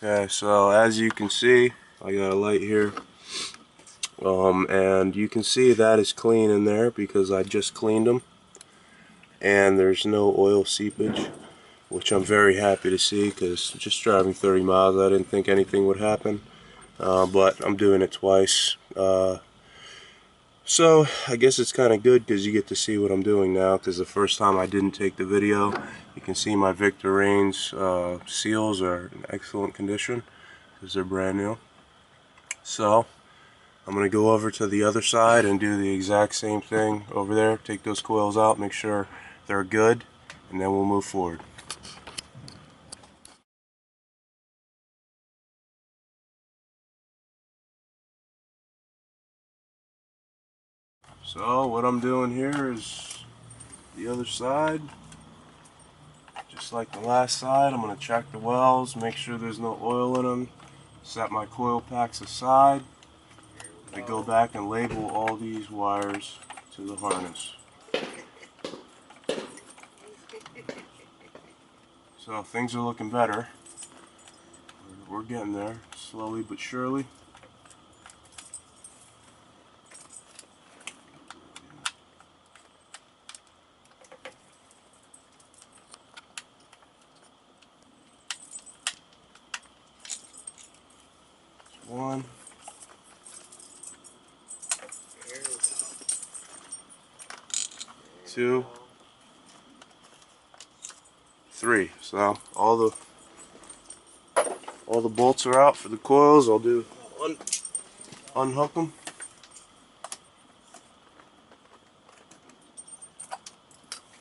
Okay, so as you can see, I got a light here, and you can see that is clean in there because I just cleaned them, and there's no oil seepage, which I'm very happy to see because just driving 30 miles I didn't think anything would happen, but I'm doing it twice. So I guess it's kind of good because you get to see what I'm doing now, because the first time I didn't take the video. You can see my Victor Reigns seals are in excellent condition because they're brand new. So I'm going to go over to the other side and do the exact same thing over there. Take those coils out, make sure they're good, and then we'll move forward. So what I'm doing here is the other side. Just like the last side, I'm going to check the wells, make sure there's no oil in them, set my coil packs aside, to go back and label all these wires to the harness. So things are looking better. We're getting there, slowly but surely. One. Two. Three. So all the bolts are out for the coils. I'll do unhook them.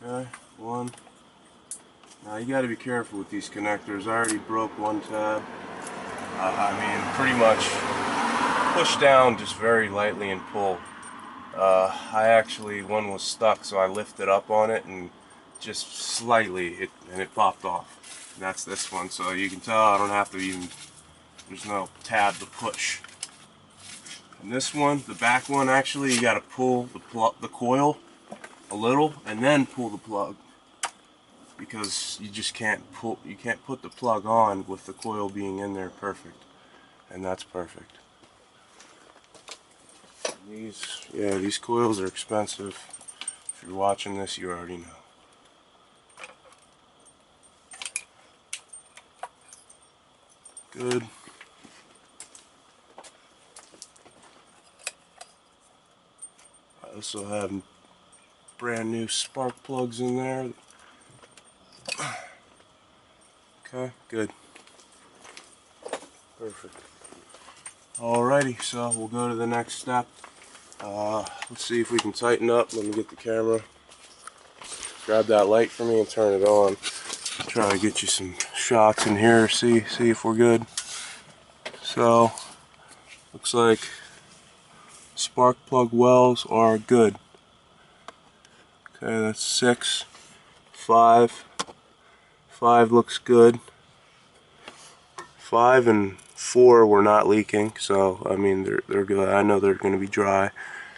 Okay, one. Now you got to be careful with these connectors. I already broke one tab. I mean, pretty much push down just very lightly and pull. One was stuck, so I lifted up on it and just slightly, and it popped off. And that's this one, so you can tell I don't have to even, there's no tab to push. And this one, the back one, actually you got to pull the coil a little and then pull the plug, because you just can't put the plug on with the coil being in there perfect, and that's perfect. These coils are expensive. If you're watching this, you already know. Good. I also have brand new spark plugs in there. Okay, good. Perfect. Alrighty, so we'll go to the next step. Let's see if we can tighten up. Let me get the camera. Grab that light for me and turn it on. Try to get you some shots in here. See if we're good. So, looks like spark plug wells are good. Okay, that's 6, 5. 5 looks good. 5 and 4 were not leaking, so I mean they're good. I know they're going to be dry.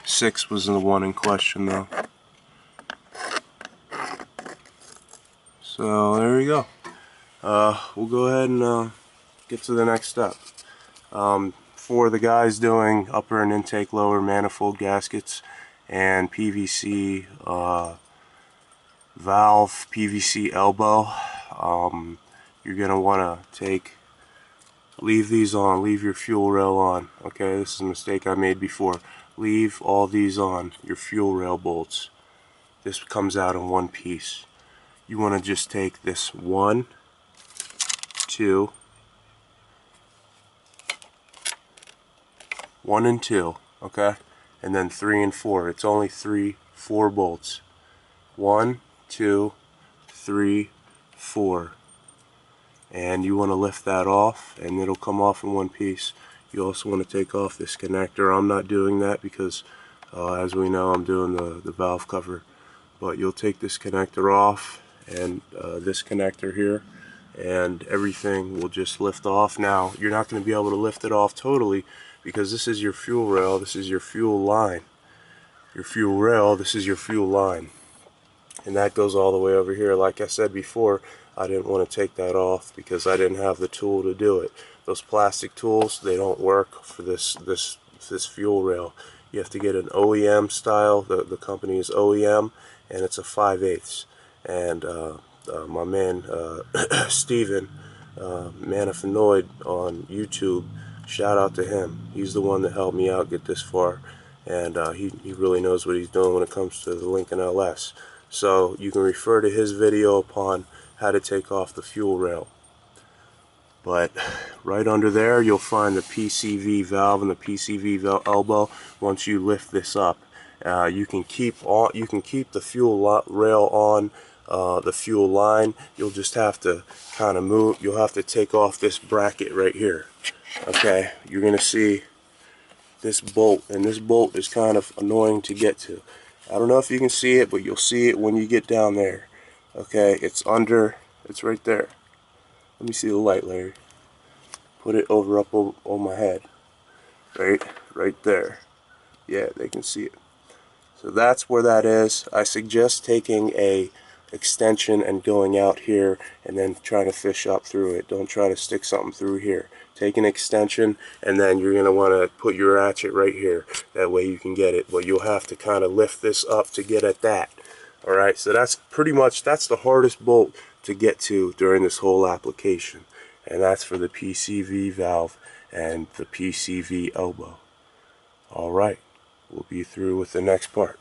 6 was the one in question though. So there we go. We'll go ahead and get to the next step. For the guys doing upper and intake lower manifold gaskets and PVC valve, PVC elbow, you're going to want to leave these on, leave your fuel rail on. Okay, this is a mistake I made before. Leave all these on, your fuel rail bolts. This comes out in one piece. You want to just take this 1, 2, 1 and 2, okay, and then 3 and 4. It's only 4 bolts. 1, 2, 3, 4. And you want to lift that off, and it'll come off in one piece. You also want to take off this connector. I'm not doing that because, as we know, I'm doing the valve cover. But you'll take this connector off, and this connector here, and everything will just lift off. Now, you're not going to be able to lift it off totally because this is your fuel rail, this is your fuel line. Your fuel rail, this is your fuel line. And that goes all the way over here. Like I said before, I didn't want to take that off because I didn't have the tool to do it. Those plastic tools, they don't work for this fuel rail. You have to get an OEM style. The company is OEM, and it's a 5/8. And my man Steven Manifold on YouTube, shout out to him. He's the one that helped me out get this far, and he really knows what he's doing when it comes to the Lincoln LS. So you can refer to his video upon how to take off the fuel rail. But right under there you'll find the PCV valve and the PCV elbow. Once you lift this up, you can keep the fuel rail on the fuel line. You'll just have to kind of move. You'll have to take off this bracket right here. Okay, you're gonna see this bolt, and this bolt is kind of annoying to get to. I don't know if you can see it, but you'll see it when you get down there. Okay, it's right there. Let me see the light, Larry. Put it up on my head. Right there. Yeah, they can see it. So that's where that is. I suggest taking a extension and going out here and then trying to fish up through it. Don't try to stick something through here. Take an extension, and then you're going to want to put your ratchet right here. That way you can get it. But you'll have to kind of lift this up to get at that. Alright, so that's the hardest bolt to get to during this whole application. And that's for the PCV valve and the PCV elbow. Alright, we'll be through with the next part.